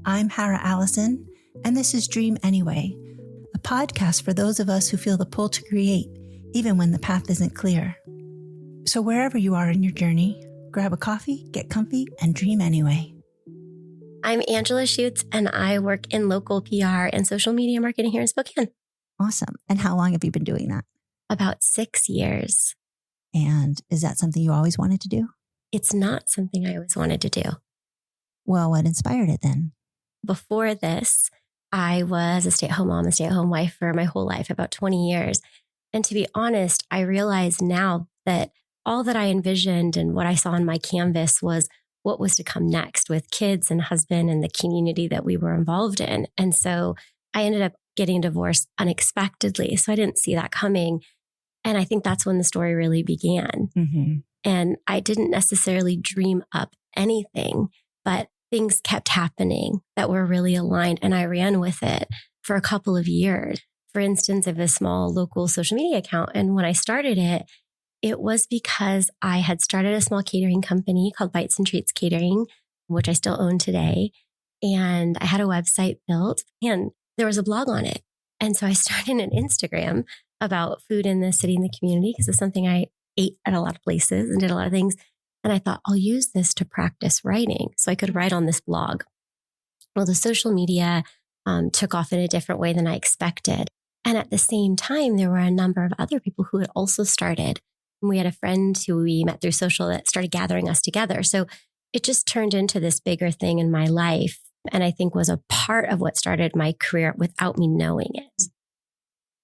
I'm Allison, and this is Dream Anyway, a podcast for those of us who feel the pull to create, even when the path isn't clear. So wherever you are in your journey, grab a coffee, get comfy, and dream anyway. I'm Eve Schutz, and I work in local PR and social media marketing here in Spokane. Awesome. And how long have you been doing that? About 6 years. And is that something you always wanted to do? It's not something I always wanted to do. Well, what inspired it then? Before this, I was a stay-at-home mom, a stay-at-home wife for my whole life, about 20 years. And to be honest, I realize now that all that I envisioned and what I saw on my canvas was what was to come next with kids and husband and the community that we were involved in. And so I ended up getting divorced unexpectedly. So I didn't see that coming. And I think that's when the story really began. Mm-hmm. And I didn't necessarily dream up anything, but things kept happening that were really aligned. And I ran with it for a couple of years. For instance, I have a small local social media account. And when I started it, it was because I had started a small catering company called Bites and Treats Catering, which I still own today. And I had a website built and there was a blog on it. And so I started an Instagram about food in the city and the community because it's something I ate at a lot of places and did a lot of things. And I thought, I'll use this to practice writing so I could write on this blog. Well, the social media took off in a different way than I expected. And at the same time, there were a number of other people who had also started. And we had a friend who we met through social that started gathering us together. So it just turned into this bigger thing in my life. And I think was a part of what started my career without me knowing it.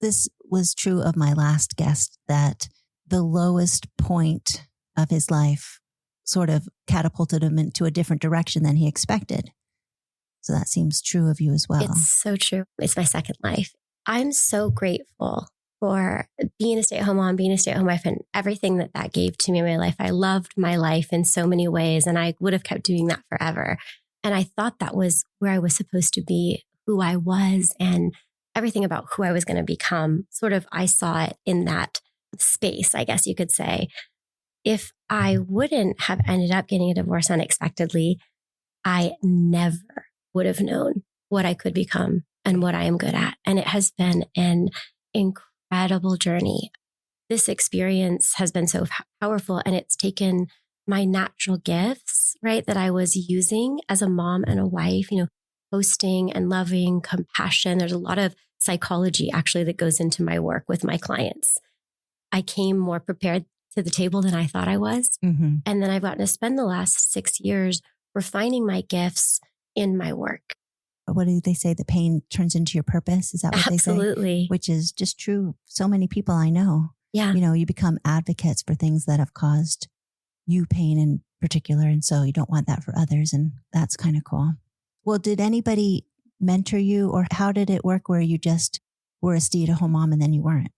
This was true of my last guest, that the lowest point of his life sort of catapulted him into a different direction than he expected. So that seems true of you as well. It's so true. It's my second life. I'm so grateful for being a stay-at-home mom, being a stay-at-home wife, and everything that that gave to me in my life. I loved my life in so many ways, and I would have kept doing that forever. And I thought that was where I was supposed to be, who I was, and everything about who I was going to become. Sort of, I saw it in that space, I guess you could say. If I wouldn't have ended up getting a divorce unexpectedly, I never would have known what I could become and what I am good at. And it has been an incredible journey. This experience has been so powerful, and it's taken my natural gifts, right, that I was using as a mom and a wife, hosting and loving, compassion. There's a lot of psychology actually that goes into my work with my clients. I came more prepared to the table than I thought I was. Mm-hmm. And then I've gotten to spend the last 6 years refining my gifts in my work. What do they say? The pain turns into your purpose. Is that what Absolutely. they say? Which is just true. So many people I know, Yeah. You become advocates for things that have caused you pain in particular. And so you don't want that for others. And that's kind of cool. Well, did anybody mentor you, or how did it work where you just were a stay-at-home mom and then you weren't?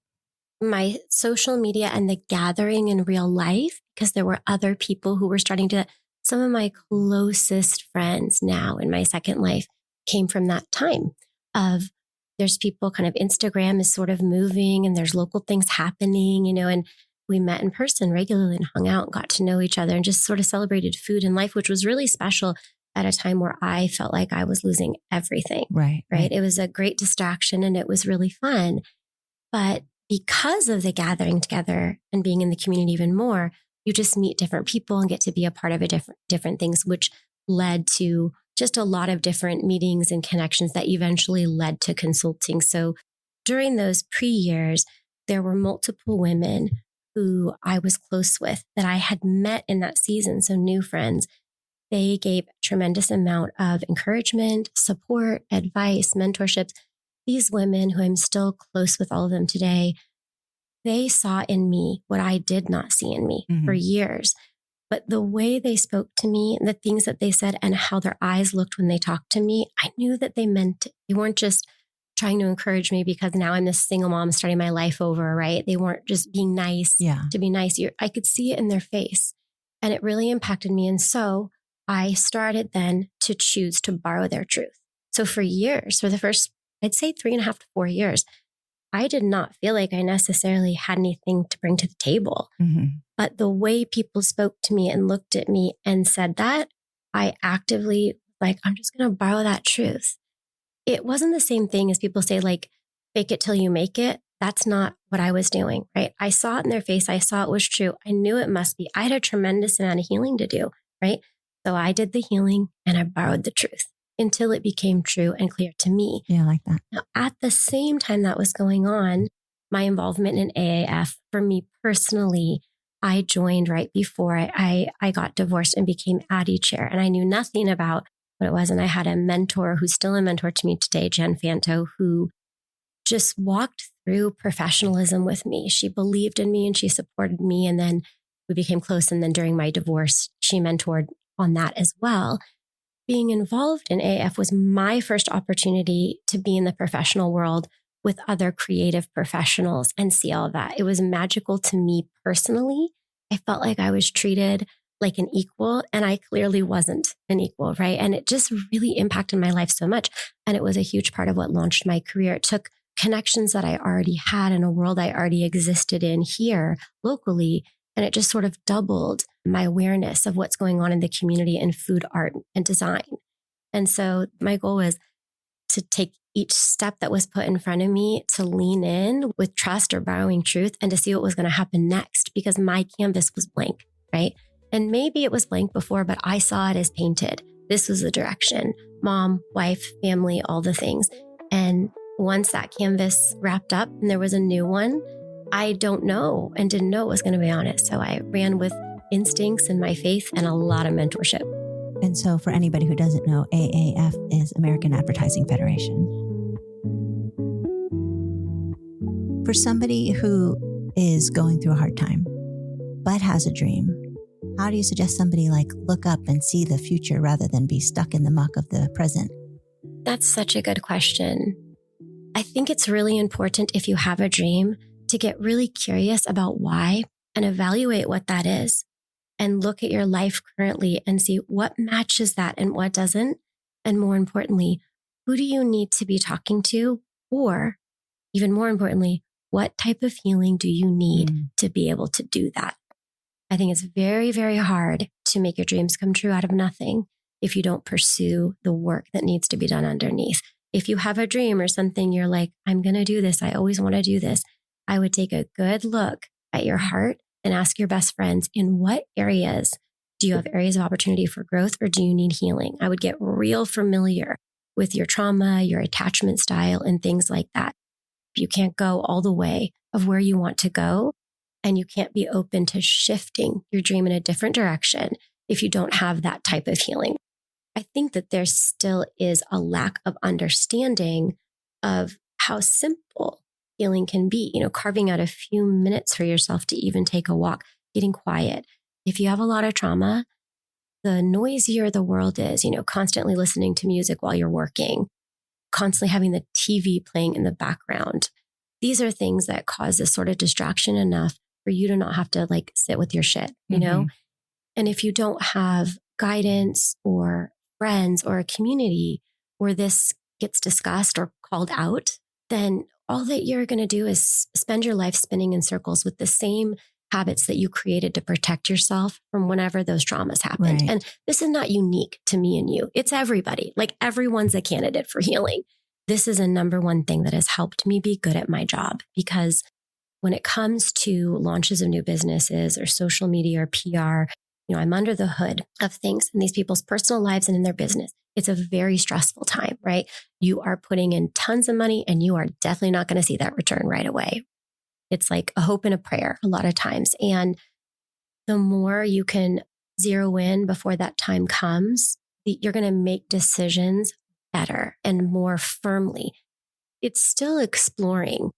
My social media and the gathering in real life, because there were other people who were starting to, some of my closest friends now in my second life came from that time of there's people kind of Instagram is sort of moving and there's local things happening, and we met in person regularly and hung out and got to know each other and just sort of celebrated food and life, which was really special at a time where I felt like I was losing everything. Right. It was a great distraction and it was really fun. But because of the gathering together and being in the community even more, you just meet different people and get to be a part of different things, which led to just a lot of different meetings and connections that eventually led to consulting. So during those pre-years, there were multiple women who I was close with that I had met in that season. So new friends, they gave a tremendous amount of encouragement, support, advice, mentorships. These women who I'm still close with, all of them today, they saw in me what I did not see in me for years. But the way they spoke to me, the things that they said, and how their eyes looked when they talked to me, I knew that they meant it. They weren't just trying to encourage me because now I'm this single mom starting my life over, right? They weren't just being nice to be nice. I could see it in their face, and it really impacted me. And so I started then to choose to borrow their truth. So for years, for the first, I'd say 3.5 to 4 years, I did not feel like I necessarily had anything to bring to the table. But the way people spoke to me and looked at me and said that, I actively like, I'm just going to borrow that truth. It wasn't the same thing as people say, like, fake it till you make it. That's not what I was doing, right? I saw it in their face. I saw it was true. I knew it must be. I had a tremendous amount of healing to do, right? So I did the healing and I borrowed the truth until it became true and clear to me. Yeah, I like that. Now, at the same time that was going on, my involvement in AAF, for me personally, I joined right before I got divorced and became Addie chair. And I knew nothing about what it was. And I had a mentor who's still a mentor to me today, Jen Fanto, who just walked through professionalism with me. She believed in me and she supported me. And then we became close. And then during my divorce, she mentored on that as well. Being involved in AAF was my first opportunity to be in the professional world with other creative professionals and see all of that. It was magical to me personally. I felt like I was treated like an equal, and I clearly wasn't an equal, right? And it just really impacted my life so much. And it was a huge part of what launched my career. It took connections that I already had in a world I already existed in here locally, and it just sort of doubled my awareness of what's going on in the community in food, art, and design. And so my goal was to take each step that was put in front of me to lean in with trust or borrowing truth and to see what was going to happen next, because my canvas was blank, right? And maybe it was blank before, but I saw it as painted. This was the direction: mom, wife, family, all the things. And once that canvas wrapped up and there was a new one, I don't know and didn't know what was going to be on it. So I ran with instincts and my faith and a lot of mentorship. And so for anybody who doesn't know, AAF is American Advertising Federation. For somebody who is going through a hard time, but has a dream, how do you suggest somebody like look up and see the future rather than be stuck in the muck of the present? That's such a good question. I think it's really important, if you have a dream, to get really curious about why and evaluate what that is, and look at your life currently and see what matches that and what doesn't. And more importantly, who do you need to be talking to? Or even more importantly, what type of healing do you need to be able to do that? I think it's very, very hard to make your dreams come true out of nothing if you don't pursue the work that needs to be done underneath. If you have a dream or something, you're like, I'm going to do this, I always want to do this, I would take a good look at your heart and ask your best friends, in what areas do you have areas of opportunity for growth, or do you need healing? I would get real familiar with your trauma, your attachment style, and things like that. You can't go all the way of where you want to go, and you can't be open to shifting your dream in a different direction if you don't have that type of healing. I think that there still is a lack of understanding of how simple healing can be, carving out a few minutes for yourself to even take a walk, getting quiet. If you have a lot of trauma, the noisier the world is, constantly listening to music while you're working, constantly having the TV playing in the background. These are things that cause this sort of distraction enough for you to not have to sit with your shit, know? And if you don't have guidance or friends or a community where this gets discussed or called out, then all that you're going to do is spend your life spinning in circles with the same habits that you created to protect yourself from whenever those traumas happened. Right. And this is not unique to me and you. It's everybody. Everyone's a candidate for healing. This is a number one thing that has helped me be good at my job, because when it comes to launches of new businesses or social media or PR, I'm under the hood of things in these people's personal lives and in their business. It's a very stressful time, right? You are putting in tons of money and you are definitely not going to see that return right away. It's like a hope and a prayer a lot of times. And the more you can zero in before that time comes, you're going to make decisions better and more firmly. It's still exploring.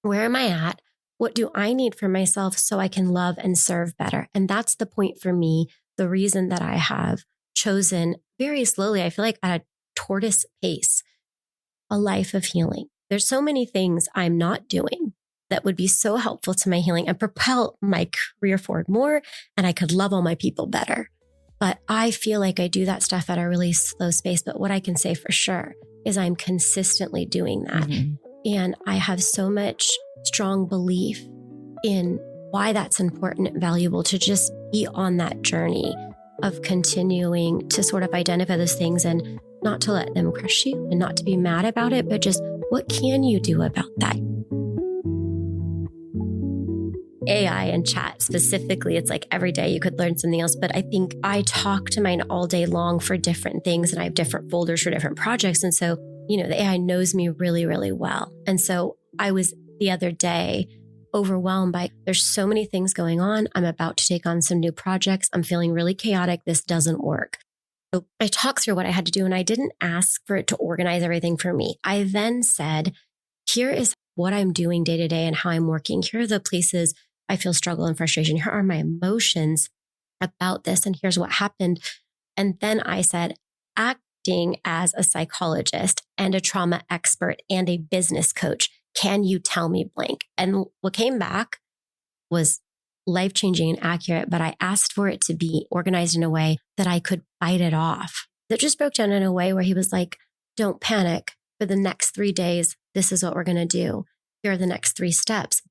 Where am I at? What do I need for myself so I can love and serve better? And that's the point for me. The reason that I have chosen very slowly, I feel like at a tortoise pace, a life of healing. There's so many things I'm not doing that would be so helpful to my healing and propel my career forward more, and I could love all my people better. But I feel like I do that stuff at a really slow pace. But what I can say for sure is I'm consistently doing that. And I have so much strong belief in why that's important and valuable to just be on that journey of continuing to sort of identify those things and not to let them crush you and not to be mad about it, but just what can you do about that? AI and chat specifically, it's like every day you could learn something else. But I think I talk to mine all day long for different things and I have different folders for different projects. And so, the AI knows me really, really well. And so I was the other day overwhelmed by there's so many things going on. I'm about to take on some new projects. I'm feeling really chaotic. This doesn't work. So I talked through what I had to do and I didn't ask for it to organize everything for me. I then said, here is what I'm doing day to day and how I'm working. Here are the places I feel struggle and frustration. Here are my emotions about this. And here's what happened. And then I said, acting as a psychologist and a trauma expert and a business coach, can you tell me blank? And what came back was life-changing and accurate, but I asked for it to be organized in a way that I could bite it off. That just broke down in a way where he was like, don't panic. For the next 3 days, this is what we're going to do. Here are the next 3 steps.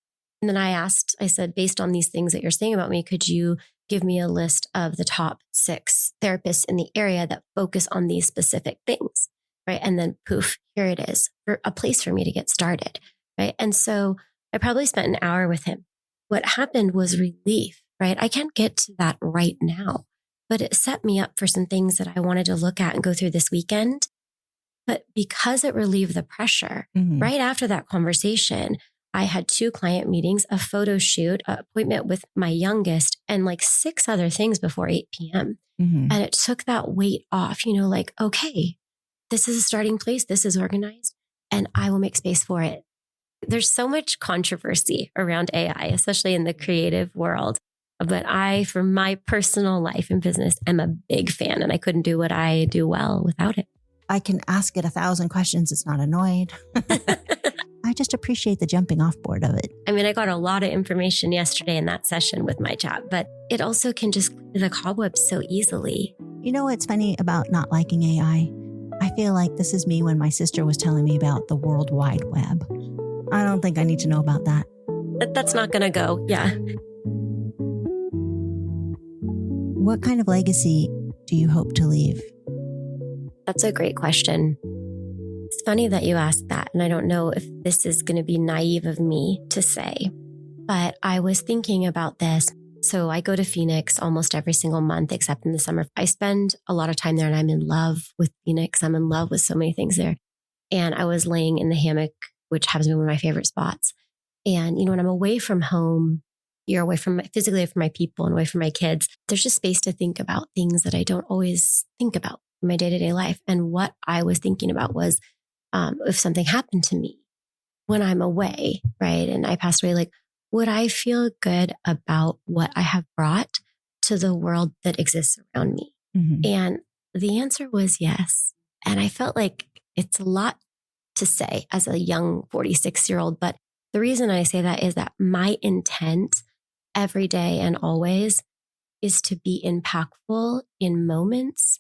And then I said, based on these things that you're saying about me, could you give me a list of the top 6 therapists in the area that focus on these specific things, right? And then poof, here it is, for a place for me to get started, right? And so I probably spent an hour with him. What happened was relief, right? I can't get to that right now, but it set me up for some things that I wanted to look at and go through this weekend. But because it relieved the pressure, right after that conversation, I had 2 client meetings, a photo shoot, an appointment with my youngest, and like 6 other things before 8 p.m. And it took that weight off, like, okay, this is a starting place. This is organized and I will make space for it. There's so much controversy around AI, especially in the creative world. But I, for my personal life and business, am a big fan and I couldn't do what I do well without it. I can ask it 1,000 questions. It's not annoyed. I just appreciate the jumping off board of it. I mean, I got a lot of information yesterday in that session with my chat, but it also can just clear the cobwebs so easily. You know what's funny about not liking AI? I feel like this is me when my sister was telling me about the World Wide Web. I don't think I need to know about that. That's not going to go. Yeah. What kind of legacy do you hope to leave? That's a great question. It's funny that you asked that, and I don't know if this is going to be naive of me to say, but I was thinking about this. So I go to Phoenix almost every single month, except in the summer. I spend a lot of time there and I'm in love with Phoenix. I'm in love with so many things there. And I was laying in the hammock, which happens to be one of my favorite spots. And, when I'm away from home, you're away from physically away from my people and away from my kids. There's just space to think about things that I don't always think about in my day-to-day life. And what I was thinking about was, if something happened to me when I'm away, right? And I passed away, like, would I feel good about what I have brought to the world that exists around me? And the answer was yes. And I felt like it's a lot to say as a young 46-year-old. But the reason I say that is that my intent every day and always is to be impactful in moments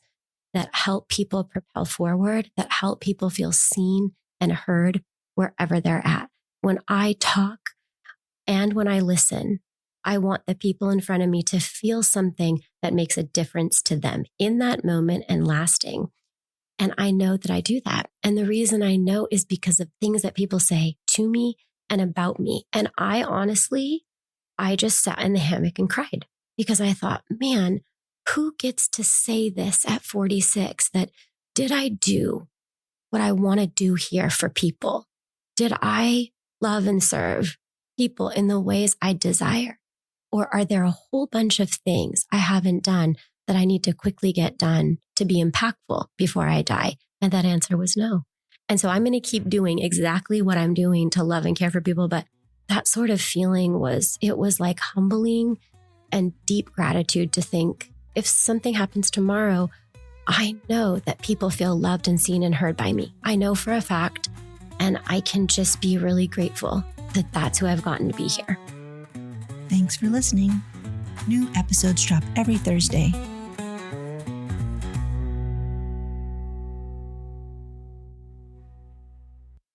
that help people propel forward, that help people feel seen and heard wherever they're at. When I talk and when I listen, I want the people in front of me to feel something that makes a difference to them in that moment and lasting. And I know that I do that. And the reason I know is because of things that people say to me and about me. And I just sat in the hammock and cried because I thought, man, who gets to say this at 46 that did I do what I want to do here for people? Did I love and serve people in the ways I desire? Or are there a whole bunch of things I haven't done that I need to quickly get done to be impactful before I die? And that answer was no. And so I'm going to keep doing exactly what I'm doing to love and care for people. But that sort of feeling was like humbling and deep gratitude to think, if something happens tomorrow, I know that people feel loved and seen and heard by me. I know for a fact, and I can just be really grateful that that's who I've gotten to be here. Thanks for listening. New episodes drop every Thursday.